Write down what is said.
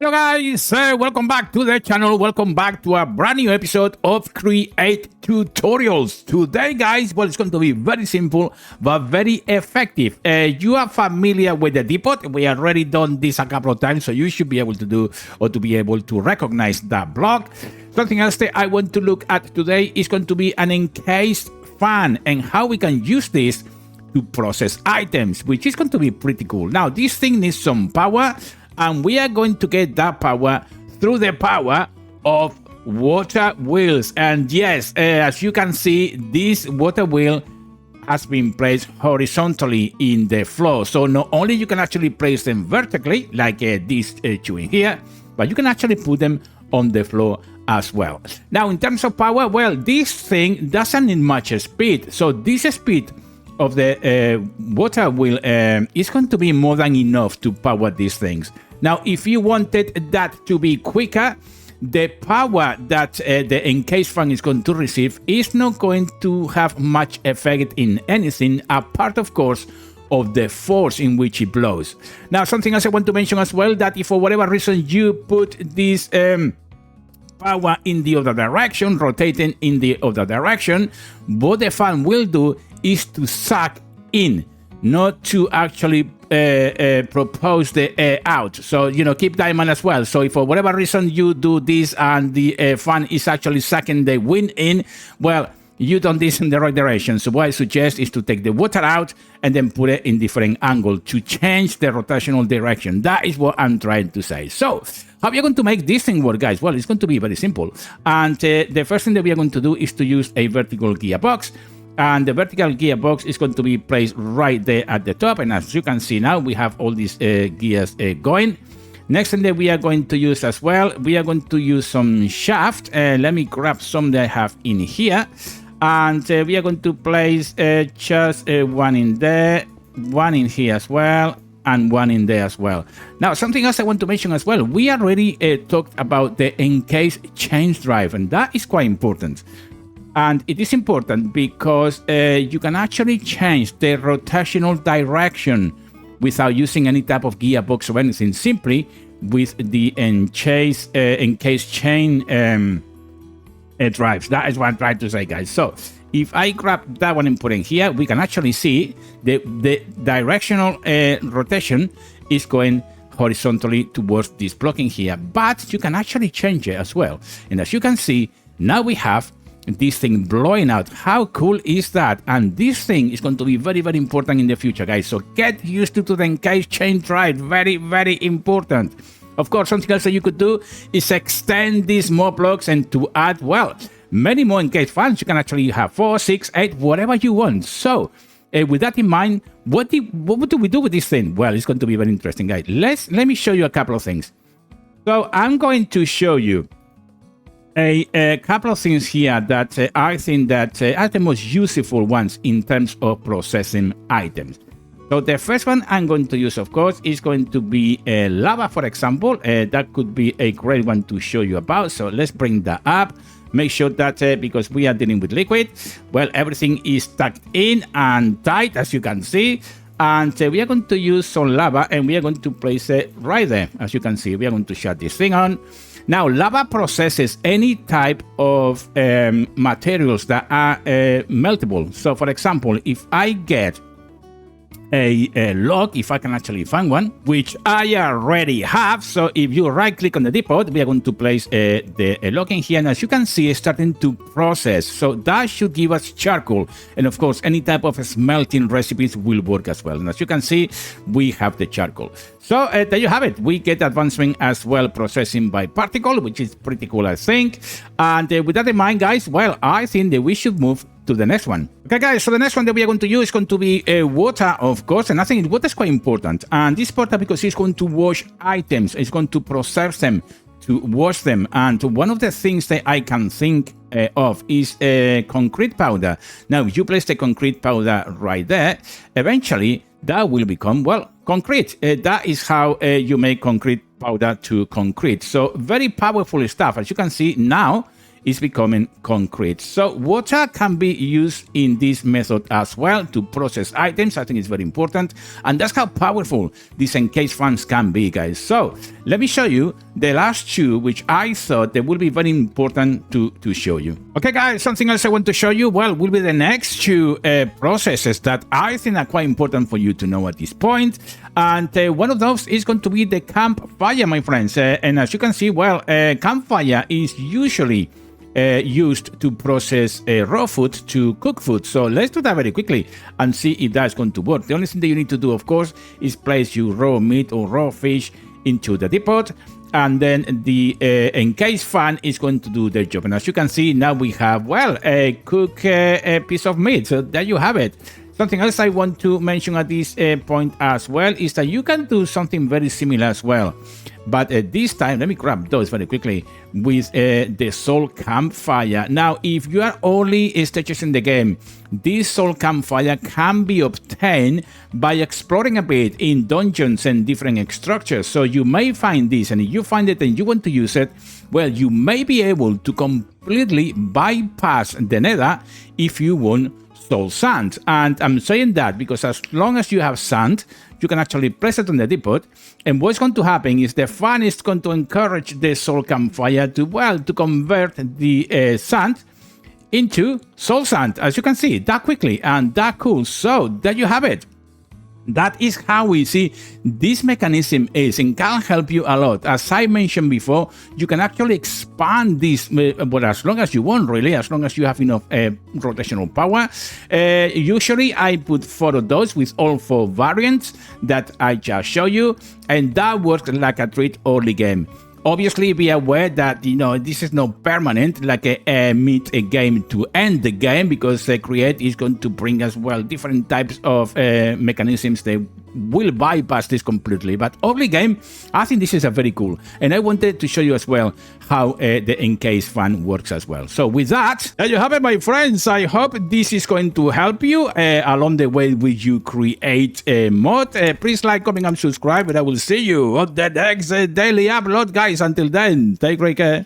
Hello guys, welcome back to the channel. Welcome back to a brand new episode of Create Tutorials. Today guys, well, it's going to be very simple but very effective. You are familiar with the depot. We already done this a couple of times, so you should be able to do or to be able to recognize that block. Something else that I want to look at today is going to be an encased fan and how we can use this to process items, which is going to be pretty cool. Now this thing needs some power, and we are going to get that power through the power of water wheels. And yes, as you can see, this water wheel has been placed horizontally in the floor. So not only you can actually place them vertically, like this two in here, but you can actually put them on the floor as well. Now, in terms of power, well, this thing doesn't need much speed. So this speed of the water wheel is going to be more than enough to power these things. Now, if you wanted that to be quicker, the power that the encased fan is going to receive is not going to have much effect in anything, apart, of course, of the force in which it blows. Now, something else I want to mention as well, that if for whatever reason you put this power in the other direction, rotating in the other direction, what the fan will do is to suck in, not to actually propose the air out. So, you know, keep that in mind as well. So if for whatever reason you do this and the fan is actually sucking the wind in, well, you done this in the right direction. So what I suggest is to take the water out and then put it in different angle to change the rotational direction. That is what I'm trying to say. So how are you going to make this thing work, guys? Well, it's going to be very simple. And the first thing that we are going to do is to use a vertical gearbox. And the vertical gearbox is going to be placed right there at the top. And as you can see now, we have all these gears going. Next thing that we are going to use as well, we are going to use some shaft. Let me grab some that I have in here. And we are going to place just one in there, one in here as well, and one in there as well. Now, something else I want to mention as well. We already talked about the encased change drive, and that is quite important. And it is important because you can actually change the rotational direction without using any type of gearbox or anything, simply with the encased chain drives. That is what I'm trying to say, guys. So if I grab that one and put in here, we can actually see the directional rotation is going horizontally towards this blocking here, but you can actually change it as well. And as you can see, now we have this thing blowing out. How cool is that? And this thing is going to be very, very important in the future, guys. So get used to the encased chain drive. Very, very important. Of course, something else that you could do is extend these more blocks and to add, well, many more encased fans. You can actually have 4, 6, 8, whatever you want. So with that in mind, what do we do with this thing? Well, it's going to be very interesting, guys. Let me show you a couple of things. So I'm going to show you a couple of things here that I think that are the most useful ones in terms of processing items. So the first one I'm going to use, of course, is going to be lava, for example. That could be a great one to show you about. So let's bring that up. Make sure that because we are dealing with liquid, well, everything is tucked in and tight, as you can see. And we are going to use some lava and we are going to place it right there. As you can see, we are going to shut this thing on. Now, lava processes any type of materials that are meltable. So, for example, if I get a log, if I can actually find one, which I already have. So if you right click on the depot, we are going to place the log in here, and as you can see, it's starting to process. So that should give us charcoal, and of course any type of smelting recipes will work as well. And as you can see, we have the charcoal. So there you have it. We get advancement as well, processing by particle, which is pretty cool, I think. And with that in mind, guys, well, I think that we should move to the next one. Okay, guys, so the next one that we are going to use is going to be water, of course, and I think water is quite important. And this is important because it's going to wash items, it's going to process them, to wash them. And one of the things that I can think of is concrete powder. Now, if you place the concrete powder right there, eventually that will become, well, concrete. That is how you make concrete powder to concrete. So very powerful stuff. As you can see now, is becoming concrete. So water can be used in this method as well to process items. I think it's very important, and that's how powerful these encased fans can be, guys. So let me show you the last two, which I thought they will be very important to show you. Okay, guys, something else I want to show you, well, will be the next two processes that I think are quite important for you to know at this point. And one of those is going to be the campfire, my friends. And as you can see, well, campfire is usually used to process raw food to cook food. So let's do that very quickly and see if that's going to work. The only thing that you need to do, of course, is place your raw meat or raw fish into the depot, and then the encased fan is going to do their job. And as you can see, now we have, well, a cooked piece of meat. So there you have it. Something else I want to mention at this point as well is that you can do something very similar as well. But this time, let me grab those very quickly with the soul campfire. Now, if you are early stages in the game, this soul campfire can be obtained by exploring a bit in dungeons and different structures. So you may find this, and if you find it and you want to use it, well, you may be able to completely bypass the nether if you want soul sand. And I'm saying that because as long as you have sand, you can actually place it on the depot, and what's going to happen is the fan is going to encourage the soul campfire to, well, to convert the sand into soul sand, as you can see, that quickly and that cool. So there you have it. That is how easy this mechanism is and can help you a lot. As I mentioned before, you can actually expand this, but as long as you want, really, as long as you have enough rotational power. Usually I put 4 of those with all 4 variants that I just show you, and that works like a treat early game. Obviously, be aware that, you know, this is not permanent, like a mid game to end the game, because Create is going to bring as well different types of mechanisms that will bypass this completely. But early game, I think this is a very cool, and I wanted to show you as well how the encased fan works as well. So with that, there you have it, my friends. I hope this is going to help you along the way with you create a mod. Please like, comment, and subscribe, and I will see you on the next daily upload, guys. Until then, take great care.